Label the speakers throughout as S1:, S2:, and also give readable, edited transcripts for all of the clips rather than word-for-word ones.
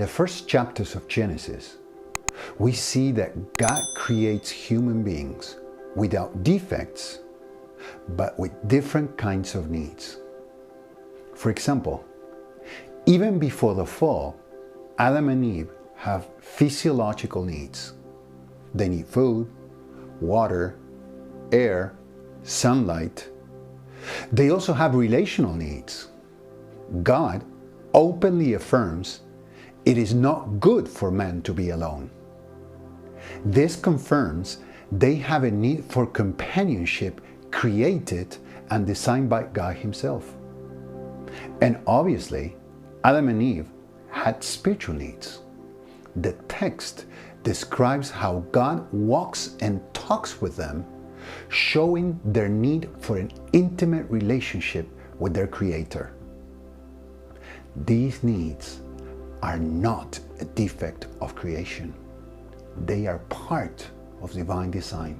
S1: the first chapters of Genesis, we see that God creates human beings without defects, but with different kinds of needs. For example, even before the fall, Adam and Eve have physiological needs. They need food, water, air, sunlight. They also have relational needs. God openly affirms it is not good for man to be alone. This confirms they have a need for companionship created and designed by God Himself. And obviously, Adam and Eve had spiritual needs. The text describes how God walks and talks with them, showing their need for an intimate relationship with their Creator. These needs are not a defect of creation. They are part of divine design.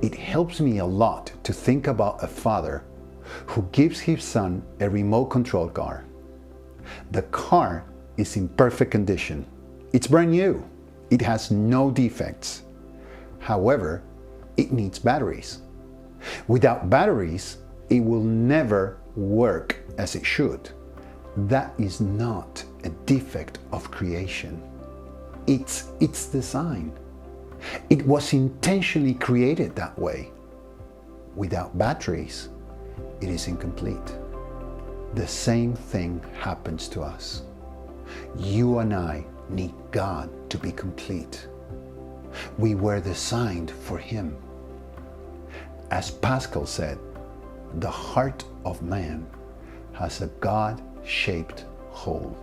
S1: It helps me a lot to think about a father who gives his son a remote control car. The car is in perfect condition. It's brand new. It has no defects. However, it needs batteries. Without batteries, it will never work as it should. That is not a defect of creation. It's its design. It was intentionally created that way. Without batteries, it is incomplete. The same thing happens to us. You and I need God to be complete. We were designed for Him. As Pascal said, the heart of man has a God-shaped hole.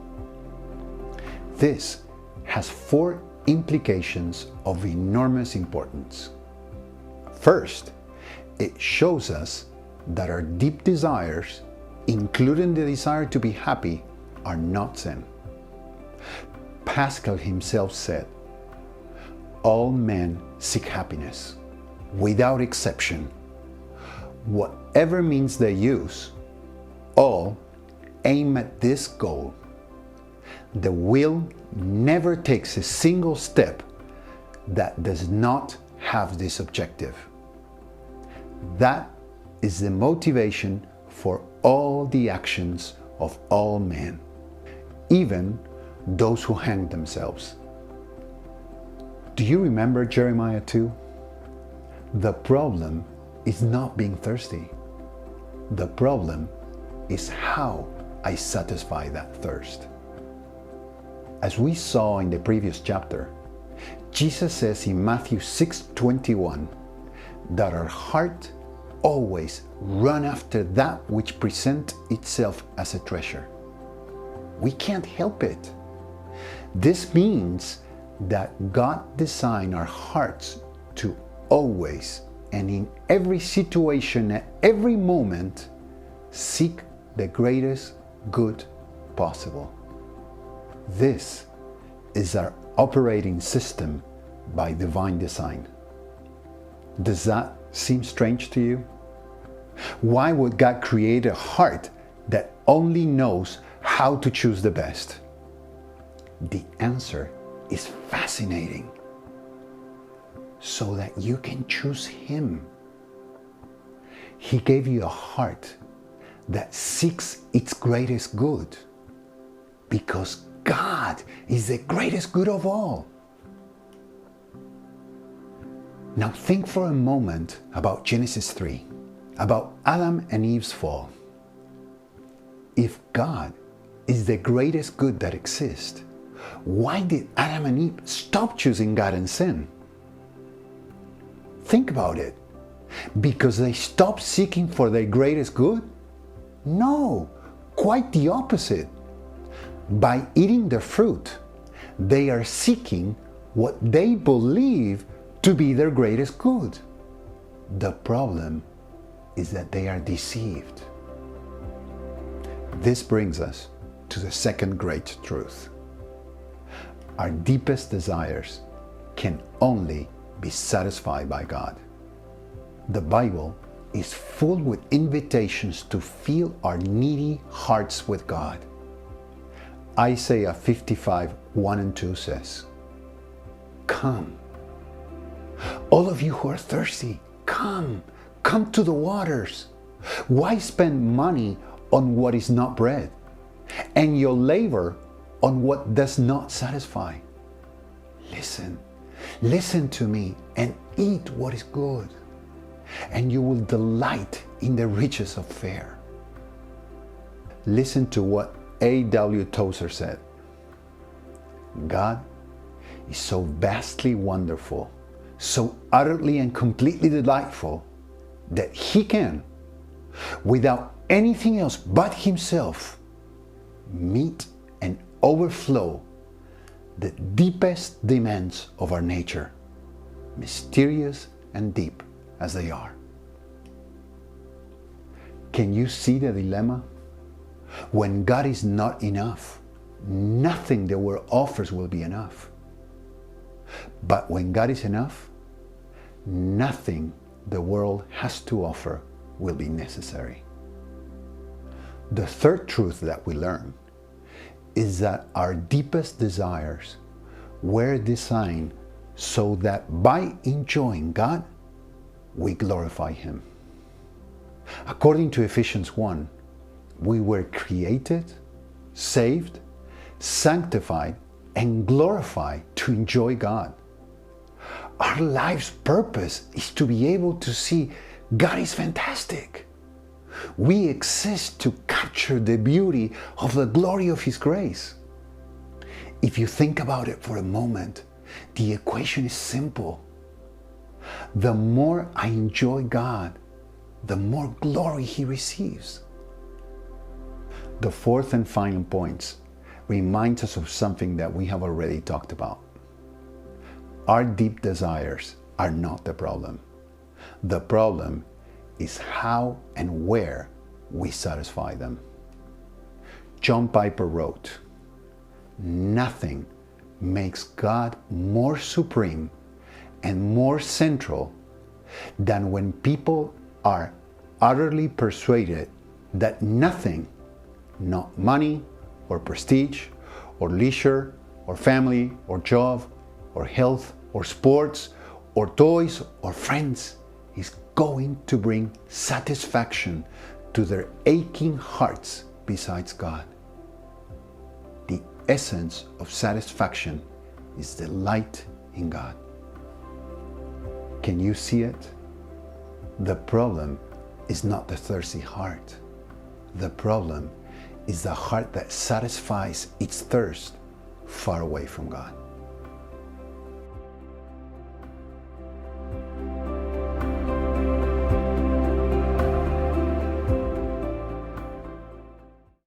S1: This has 4 implications of enormous importance. First, it shows us that our deep desires, including the desire to be happy, are not sin. Pascal himself said, "All men seek happiness, without exception. Whatever means they use, all aim at this goal. The will never takes a single step that does not have this objective." That is the motivation for all the actions of all men, even those who hang themselves. Do you remember Jeremiah 2? The problem is not being thirsty. The problem is how I satisfy that thirst. As we saw in the previous chapter, Jesus says in Matthew 6:21 that our heart always run after that which presents itself as a treasure. We can't help it. This means that God designed our hearts to always and in every situation at every moment seek the greatest good possible. This is our operating system by divine design. Does that seem strange to you? Why would God create a heart that only knows how to choose the best? The answer is fascinating. So that you can choose Him. He gave you a heart that seeks its greatest good, because God is the greatest good of all. Now think for a moment about Genesis 3, about Adam and Eve's fall. If God is the greatest good that exists, why did Adam and Eve stop choosing God and sin? Think about it. Because they stopped seeking for their greatest good? No, quite the opposite. By eating the fruit, they are seeking what they believe to be their greatest good. The problem is that they are deceived. This brings us to the second great truth. Our deepest desires can only be satisfied by God. The Bible is full with invitations to fill our needy hearts with God. Isaiah 55, 1 and 2 says, "Come, all of you who are thirsty, come to the waters. Why spend money on what is not bread, and your labor on what does not satisfy? Listen to me and eat what is good, and you will delight in the riches of fare." Listen to what A.W. Tozer said. "God is so vastly wonderful, so utterly and completely delightful, that He can, without anything else but Himself, meet and overflow the deepest demands of our nature, mysterious and deep as they are." Can you see the dilemma? When God is not enough, nothing the world offers will be enough. But when God is enough, nothing the world has to offer will be necessary. The third truth that we learn is that our deepest desires were designed so that by enjoying God, we glorify Him. According to Ephesians 1, we were created, saved, sanctified, and glorified to enjoy God. Our life's purpose is to be able to see God is fantastic. We exist to capture the beauty of the glory of His grace. If you think about it for a moment, the equation is simple. The more I enjoy God, the more glory He receives. The fourth and final point reminds us of something that we have already talked about. Our deep desires are not the problem. The problem is how and where we satisfy them. John Piper wrote, "Nothing makes God more supreme and more central than when people are utterly persuaded that nothing, not money or prestige or leisure or family or job or health or sports or toys or friends, is going to bring satisfaction to their aching hearts besides God. The essence of satisfaction is delight in God." Can you see it? The problem is not the thirsty heart. The problem is the heart that satisfies its thirst far away from God.